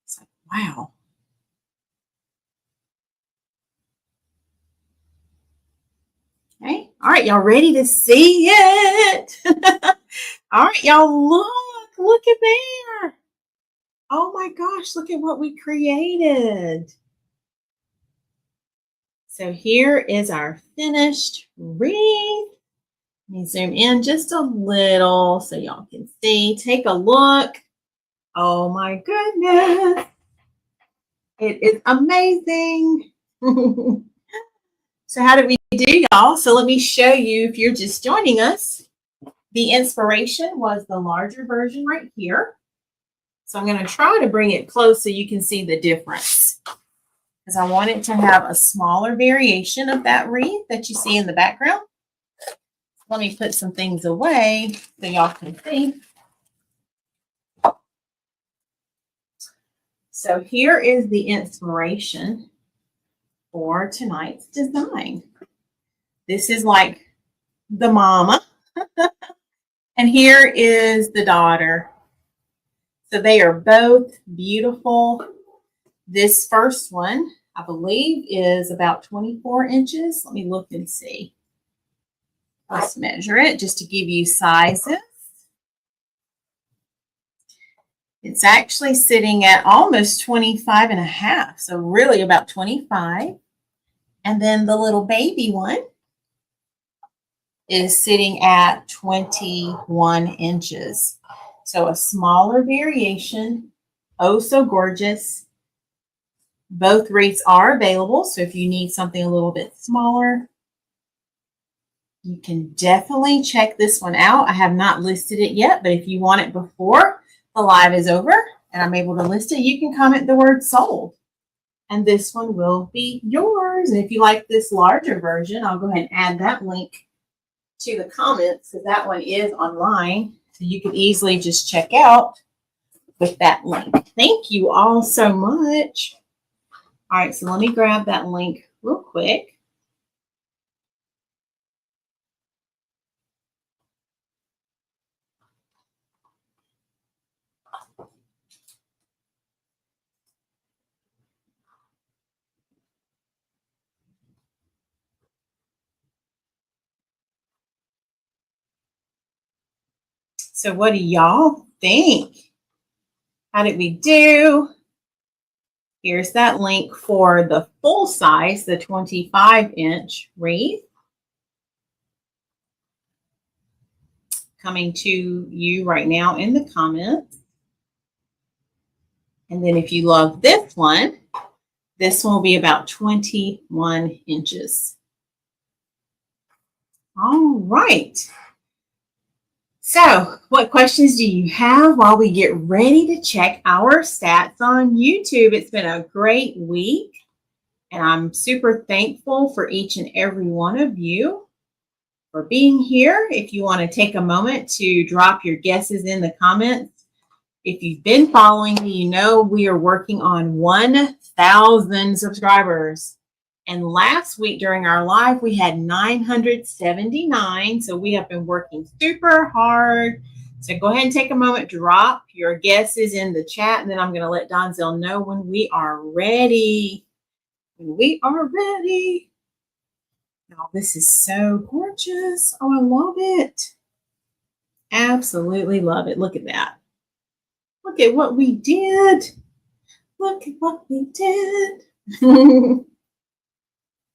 It's like, wow. Okay. All right, y'all ready to see it? All right, y'all, look at there. Oh my gosh, look at what we created. So here is our finished wreath. Let me zoom in just a little so y'all can see. Take a look. Oh my goodness. It is amazing. So how did we do, y'all? So let me show you, if you're just joining us, the inspiration was the larger version right here. So I'm going to try to bring it close so you can see the difference, because I want it to have a smaller variation of that wreath that you see in the background. Let me put some things away so y'all can see. So here is the inspiration for tonight's design. This is like the mama, and here is the daughter. So they are both beautiful. This first one, I believe, is about 24 inches. Let me look and see. Let's measure it just to give you sizes. It's actually sitting at almost 25 and a half, so really about 25. And then the little baby one is sitting at 21 inches. So a smaller variation, oh so gorgeous. Both wreaths are available, so if you need something a little bit smaller, you can definitely check this one out. I have not listed it yet, but if you want it before the live is over and I'm able to list it, you can comment the word sold. And this one will be yours. And if you like this larger version, I'll go ahead and add that link to the comments because that one is online. So you can easily just check out with that link. Thank you all so much. All right, so let me grab that link real quick. So what do y'all think? How did we do? Here's that link for the full size, the 25-inch wreath. Coming to you right now in the comments. And then if you love this one will be about 21 inches. All right. So what questions do you have while we get ready to check our stats on YouTube? It's been a great week, and I'm super thankful for each and every one of you for being here. If you want to take a moment to drop your guesses in the comments. If you've been following me, you know we are working on 1,000 subscribers. And last week during our live, we had 979. So we have been working super hard. So go ahead and take a moment, drop your guesses in the chat, and then I'm going to let Donzel know when we are ready. When we are ready. Oh, this is so gorgeous. Oh, I love it. Absolutely love it. Look at that. Look at what we did. Look at what we did.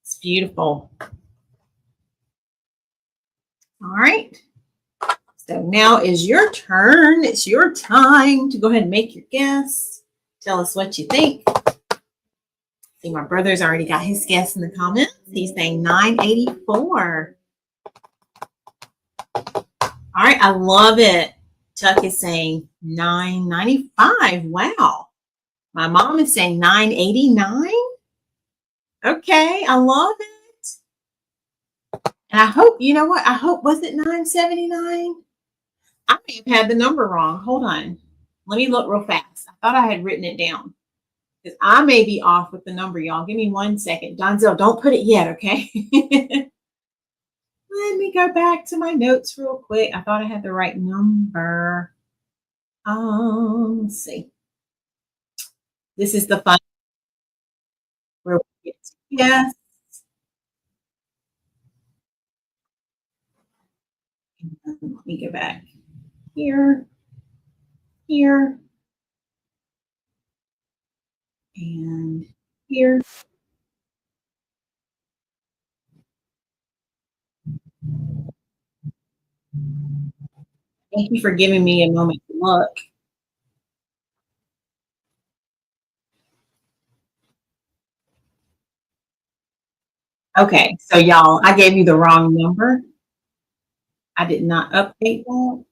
It's beautiful. All right. So now is your turn. It's your time to go ahead and make your guess. Tell us what you think. See, my brother's already got his guess in the comments. He's saying 984. All right. I love it. Chuck is saying 995. Wow. My mom is saying 989. Okay, I love it. And I hope, you know what? I hope, was it 979? I may have had the number wrong. Hold on. Let me look real fast. I thought I had written it down. Because I may be off with the number, y'all. Give me 1 second. Donzel, don't put it yet, okay? Let me go back to my notes real quick. I thought I had the right number. Let's see. This is the fun where we get to guess. Let me go back here, here, and here. Thank you for giving me a moment to look. Okay, so y'all, I gave you the wrong number. I did not update that.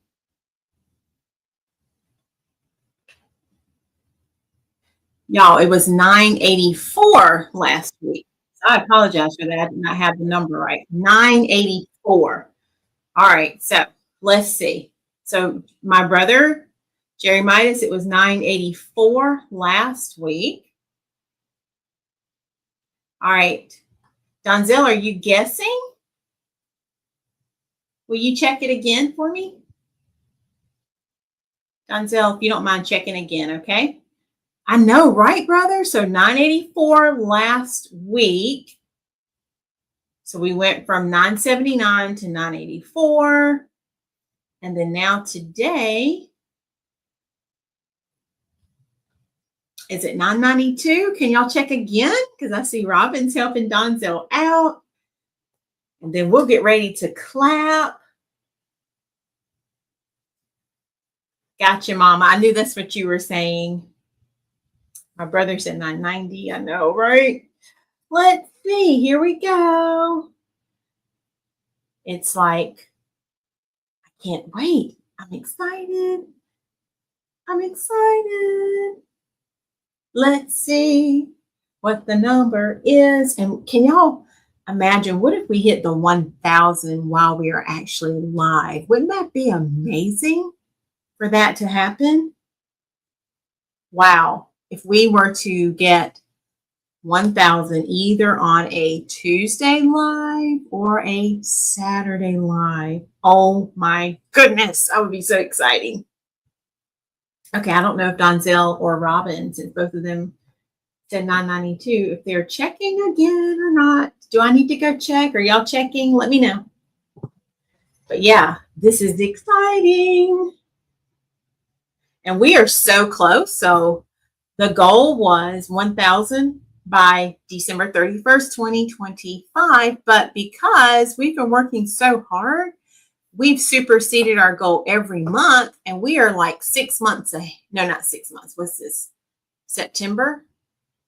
Y'all, it was 984 last week. So I apologize for that. I did not have the number right. 984. All right, so let's see. So my brother Jerry Midas, it was $9.84 last week. All right. Donzel, are you guessing? Will you check it again for me? Donzel, if you don't mind checking again, okay? I know, right, brother? So $9.84 last week. So we went from $9.79 to $9.84. And then now today, is it $9.92? Can y'all check again? Because I see Robin's helping Donzel out. And then we'll get ready to clap. Gotcha, Mama. I knew that's what you were saying. My brother said $9.90. I know, right? Let's see. Here we go. It's like, I can't wait. I'm excited. I'm excited. Let's see what the number is. And can y'all imagine, what if we hit the 1,000 while we are actually live? Wouldn't that be amazing for that to happen? Wow. If we were to get 1,000 either on a Tuesday live or a Saturday live. Oh my goodness. That would be so exciting. Okay, I don't know if Donzel or Robin, since both of them said $9.92, if they're checking again or not. Do I need to go check? Are y'all checking? Let me know. But yeah, this is exciting. And we are so close. So the goal was 1,000 by December 31st, 2025. But because we've been working so hard, we've superseded our goal every month, and we are like 6 months ahead. No, not 6 months. What's this? September,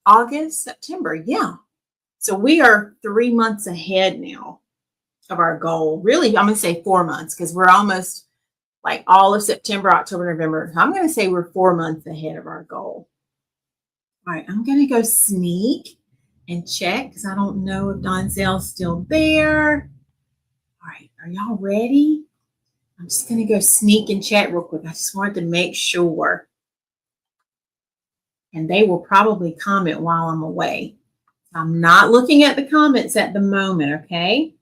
August, September. Yeah. So we are 3 months ahead now of our goal. Really, I'm going to say 4 months because we're almost like all of September, October, November. I'm going to say we're 4 months ahead of our goal. All right. I'm going to go sneak and check because I don't know if Donzel's still there. All right. Are y'all ready? I'm just going to go sneak and chat real quick. I just wanted to make sure. And they will probably comment while I'm away. I'm not looking at the comments at the moment, okay?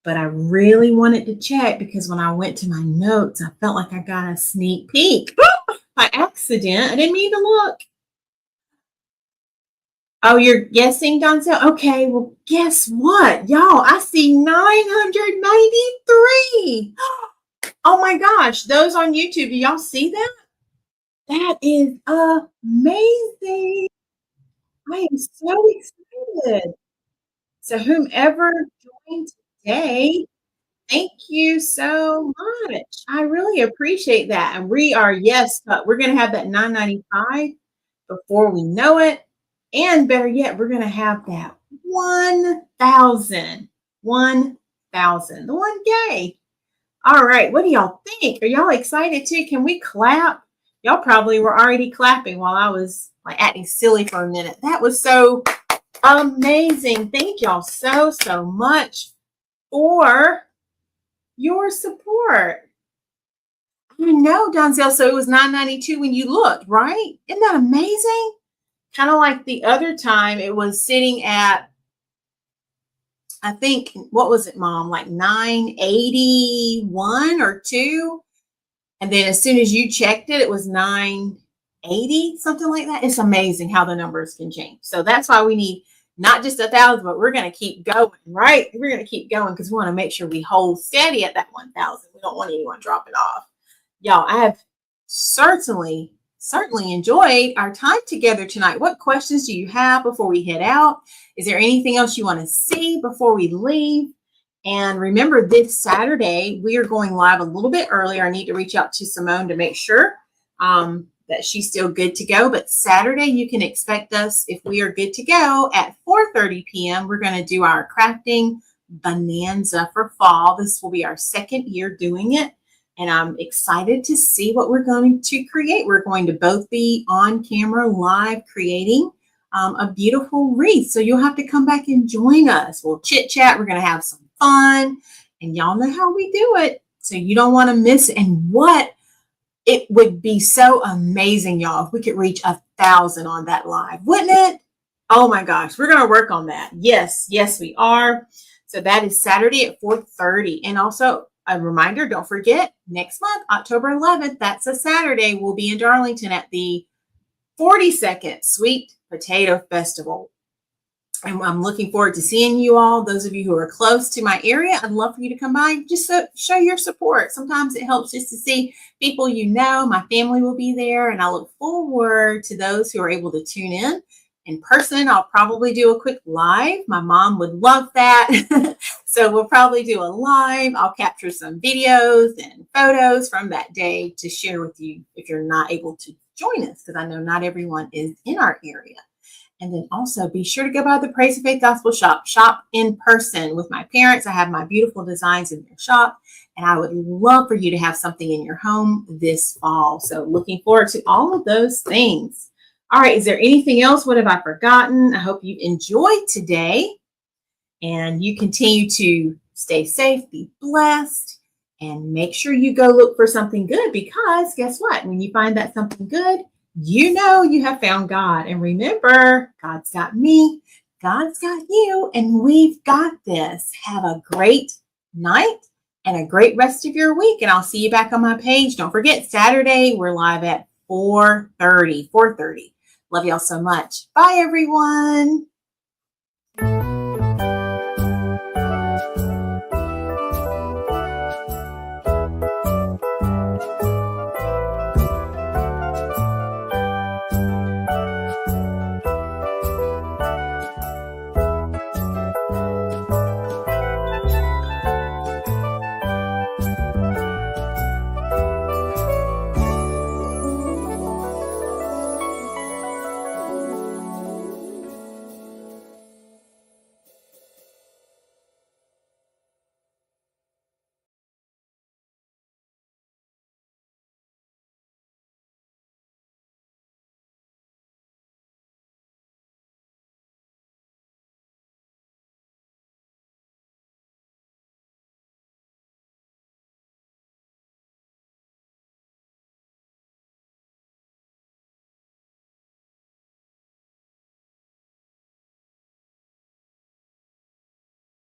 But I really wanted to check because when I went to my notes, I felt like I got a sneak peek by accident. I didn't mean to look. Oh, you're guessing, Donzel? Okay, well, guess what? Y'all, I see 993. Oh my gosh, those on YouTube, do y'all see that? That is amazing. I am so excited. So whomever joined today, thank you so much. I really appreciate that. And we are, yes, but we're going to have that 995 before we know it. And better yet, we're going to have that 1,000. 1,000. The 1K. All right. What do y'all think? Are y'all excited too? Can we clap? Y'all probably were already clapping while I was like acting silly for a minute. That was so amazing. Thank y'all so much for your support. I know, Donzel. So it was $9.92 when you looked, right? Isn't that amazing? Kind of like the other time, it was sitting at, I think, what was it, Mom? Like 981 or 2. And then as soon as you checked it, it was 980, something like that. It's amazing how the numbers can change. So that's why we need not just 1,000, but we're going to keep going, right? We're going to keep going because we want to make sure we hold steady at that 1,000. We don't want anyone dropping off. Y'all, I have certainly enjoyed our time together tonight. What questions do you have before we head out? Is there anything else you want to see before we leave? And remember, this Saturday, we are going live a little bit earlier. I need to reach out to Simone to make sure that she's still good to go. But Saturday, you can expect us, if we are good to go, at 4:30 p.m. We're going to do our crafting bonanza for fall. This will be our second year doing it. And I'm excited to see what we're going to create. We're going to both be on camera live creating a beautiful wreath. So you'll have to come back and join us. We'll chit chat. We're going to have some fun. And y'all know how we do it. So you don't want to miss it. And what It would be so amazing, y'all, if we could reach 1,000 on that live, wouldn't it? Oh my gosh, we're going to work on that. Yes, yes, we are. So that is Saturday at 4:30. And also a reminder, don't forget, next month, October 11th, that's a Saturday, we'll be in Darlington at the 42nd Sweet Potato Festival. And I'm looking forward to seeing you all. Those of you who are close to my area, I'd love for you to come by. Just show your support. Sometimes it helps just to see people you know. My family will be there, and I look forward to those who are able to tune in person. I'll probably do a quick live. My mom would love that. So we'll probably do a live. I'll capture some videos and photos from that day to share with you if you're not able to join us, because I know not everyone is in our area. And then also be sure to go by the Praise of Faith Gospel Shop. Shop in person with my parents. I have my beautiful designs in their shop. And I would love for you to have something in your home this fall. So looking forward to all of those things. All right. Is there anything else? What have I forgotten? I hope you enjoyed today. And you continue to stay safe, be blessed, and make sure you go look for something good, because guess what? When you find that something good, you know you have found God. And remember, God's got me, God's got you, and we've got this. Have a great night and a great rest of your week. And I'll see you back on my page. Don't forget, Saturday, we're live at 4:30. Love y'all so much. Bye, everyone.